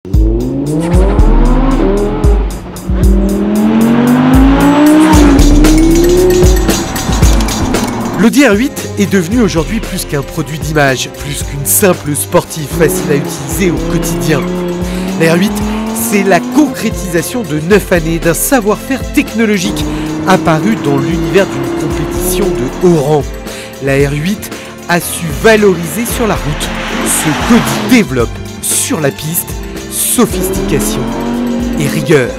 L'Audi R8 est devenu aujourd'hui plus qu'un produit d'image, plus qu'une simple sportive facile à utiliser au quotidien. La R8, c'est la concrétisation de 9 années d'un savoir-faire technologique apparu dans l'univers d'une compétition de haut rang. La R8 a su valoriser sur la route ce qu'Audi développe sur la piste, sophistication et rigueur.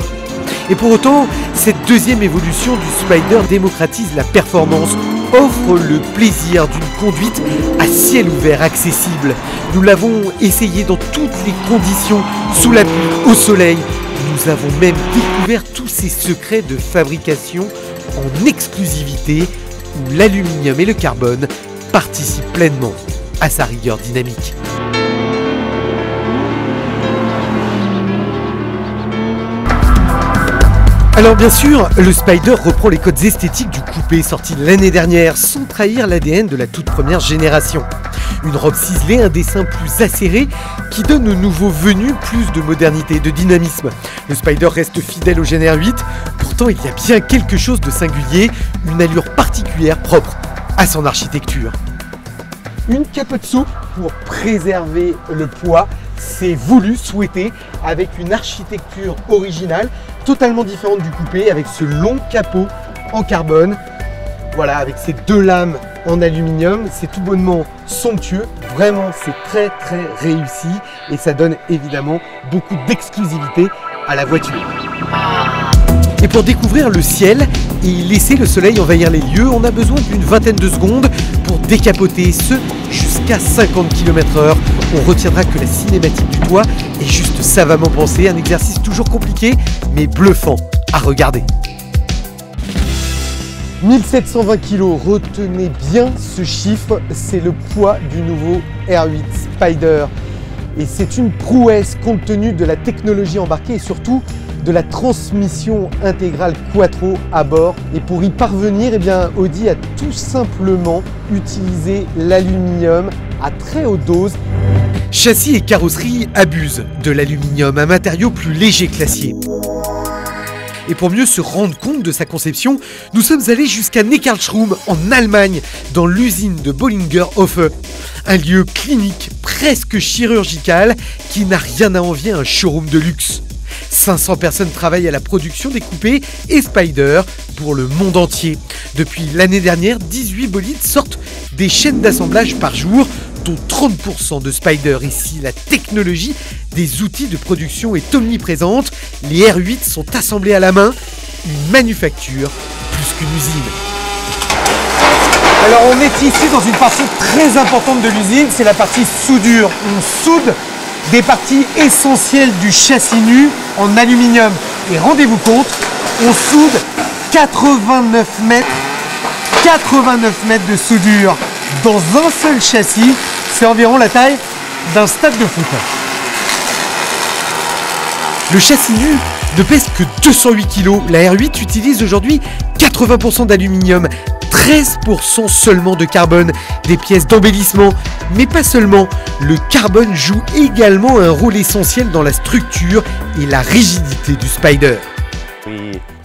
Et pour autant, cette deuxième évolution du Spider démocratise la performance, offre le plaisir d'une conduite à ciel ouvert accessible. Nous l'avons essayé dans toutes les conditions, sous la pluie, au soleil. Nous avons même découvert tous ses secrets de fabrication en exclusivité, où l'aluminium et le carbone participent pleinement à sa rigueur dynamique. Alors bien sûr, le Spider reprend les codes esthétiques du coupé sorti l'année dernière sans trahir l'ADN de la toute première génération. Une robe ciselée, un dessin plus acéré qui donne aux nouveaux venus plus de modernité et de dynamisme. Le Spider reste fidèle au Gen 8, pourtant il y a bien quelque chose de singulier, une allure particulière propre à son architecture. Une capote souple pour préserver le poids, c'est voulu, souhaité, avec une architecture originale, totalement différente du coupé, avec ce long capot en carbone. Voilà, avec ces deux lames en aluminium, c'est tout bonnement somptueux. Vraiment, c'est très réussi et ça donne évidemment beaucoup d'exclusivité à la voiture. Et pour découvrir le ciel et laisser le soleil envahir les lieux, on a besoin d'une vingtaine de secondes pour décapoter, ce jusqu'à 50 km/h. On retiendra que la cinématique du toit est juste savamment pensée, un exercice toujours compliqué mais bluffant à regarder. 1720 kg, retenez bien ce chiffre, c'est le poids du nouveau R8 Spider. Et c'est une prouesse compte tenu de la technologie embarquée et surtout de la transmission intégrale Quattro à bord. Et pour y parvenir, Audi a tout simplement utilisé l'aluminium à très haute dose. Châssis et carrosserie abusent de l'aluminium, un matériau plus léger que l'acier. Et pour mieux se rendre compte de sa conception, nous sommes allés jusqu'à Neckarsulm en Allemagne, dans l'usine de Bollinger-Hoffe. Un lieu clinique presque chirurgical qui n'a rien à envier à un showroom de luxe. 500 personnes travaillent à la production des coupés et Spider pour le monde entier. Depuis l'année dernière, 18 bolides sortent des chaînes d'assemblage par jour, dont 30% de Spider. Ici, la technologie des outils de production est omniprésente. Les R8 sont assemblés à la main, une manufacture plus qu'une usine. Alors on est ici dans une partie très importante de l'usine, c'est la partie soudure. On soude des parties essentielles du châssis nu en aluminium. Et rendez-vous compte, on soude 89 mètres de soudure dans un seul châssis. C'est environ la taille d'un stade de foot. Le châssis nu ne pèse que 208 kg. La R8 utilise aujourd'hui 80% d'aluminium, 13% seulement de carbone, des pièces d'embellissement. Mais pas seulement, le carbone joue également un rôle essentiel dans la structure et la rigidité du Spider.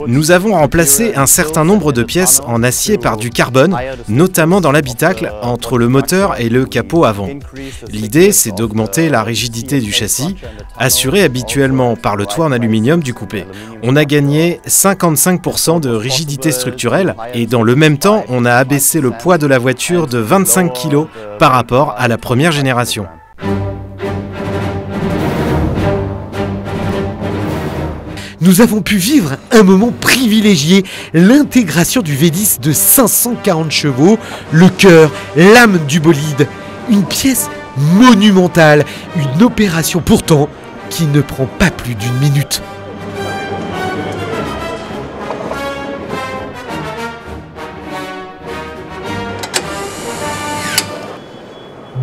Nous avons remplacé un certain nombre de pièces en acier par du carbone, notamment dans l'habitacle, entre le moteur et le capot avant. L'idée, c'est d'augmenter la rigidité du châssis, assurée habituellement par le toit en aluminium du coupé. On a gagné 55% de rigidité structurelle et dans le même temps, on a abaissé le poids de la voiture de 25 kg par rapport à la première génération. Nous avons pu vivre un moment privilégié, l'intégration du V10 de 540 chevaux, le cœur, l'âme du bolide. Une pièce monumentale, une opération pourtant qui ne prend pas plus d'une minute.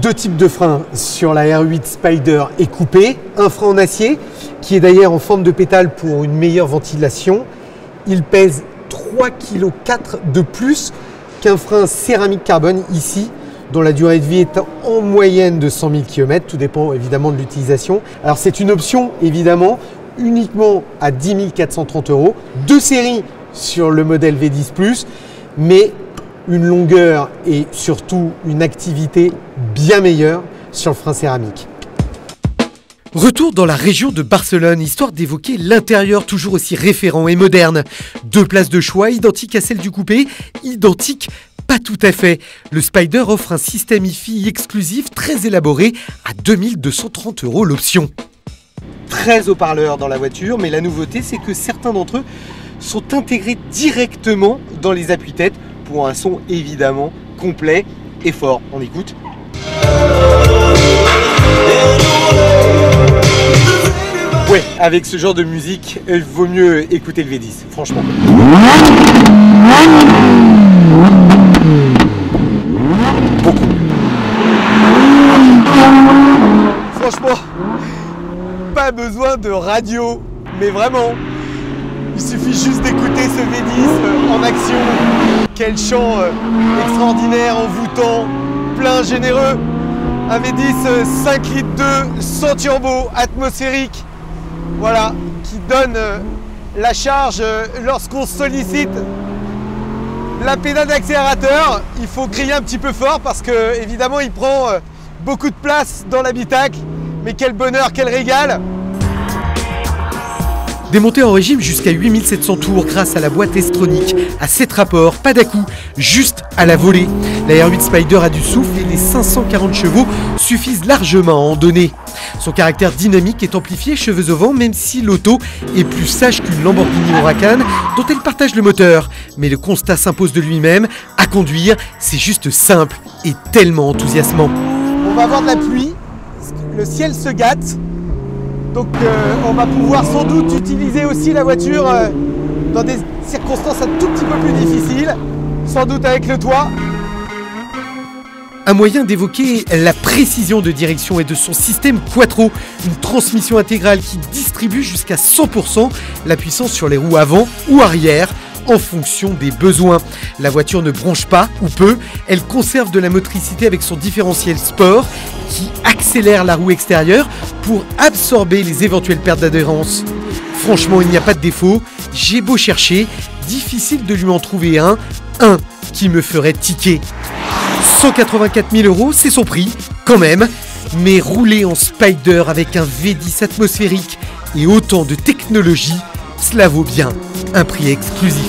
Deux types de freins sur la R8 Spider et coupé, un frein en acier qui est d'ailleurs en forme de pétale pour une meilleure ventilation. Il pèse 3,4 kg de plus qu'un frein céramique carbone ici dont la durée de vie est en moyenne de 100 000 km, tout dépend évidemment de l'utilisation. Alors c'est une option évidemment uniquement à 10 430 €, 2 séries sur le modèle V10+, mais une longueur et surtout une activité bien meilleure sur le frein céramique. Retour dans la région de Barcelone, histoire d'évoquer l'intérieur toujours aussi référent et moderne. 2 places de choix identiques à celles du coupé, identiques pas tout à fait. Le Spider offre un système hi-fi exclusif très élaboré à 2 230 € l'option. 13 haut-parleurs dans la voiture, mais la nouveauté c'est que certains d'entre eux sont intégrés directement dans les appuis-têtes pour un son évidemment complet et fort. On écoute. Ouais, avec ce genre de musique, il vaut mieux écouter le V10, franchement. Beaucoup. Franchement, pas besoin de radio, mais vraiment, il suffit juste d'écouter ce V10 en action. Quel chant extraordinaire, envoûtant, plein, généreux. Un V10 5 litres 2, sans turbo, atmosphérique. Voilà, qui donne la charge lorsqu'on sollicite la pédale d'accélérateur. Il faut crier un petit peu fort parce que évidemment il prend beaucoup de place dans l'habitacle. Mais quel bonheur, quel régal! Démonté en régime jusqu'à 8700 tours grâce à la boîte S-Tronic, à 7 rapports, pas d'à-coup, juste à la volée. La R8 Spider a du souffle et les 540 chevaux suffisent largement à en donner. Son caractère dynamique est amplifié cheveux au vent, même si l'auto est plus sage qu'une Lamborghini Huracan dont elle partage le moteur. Mais le constat s'impose de lui-même, à conduire, c'est juste simple et tellement enthousiasmant. On va avoir de la pluie, le ciel se gâte. Donc on va pouvoir sans doute utiliser aussi la voiture dans des circonstances un tout petit peu plus difficiles, sans doute avec le toit. Un moyen d'évoquer la précision de direction et de son système Quattro, une transmission intégrale qui distribue jusqu'à 100% la puissance sur les roues avant ou arrière, en fonction des besoins. La voiture ne bronche pas, ou peu, elle conserve de la motricité avec son différentiel sport qui accélère la roue extérieure pour absorber les éventuelles pertes d'adhérence. Franchement, il n'y a pas de défaut, j'ai beau chercher, difficile de lui en trouver un qui me ferait tiquer. 184 000 €, c'est son prix, quand même, mais rouler en Spider avec un V10 atmosphérique et autant de technologie, cela vaut bien un prix exclusif.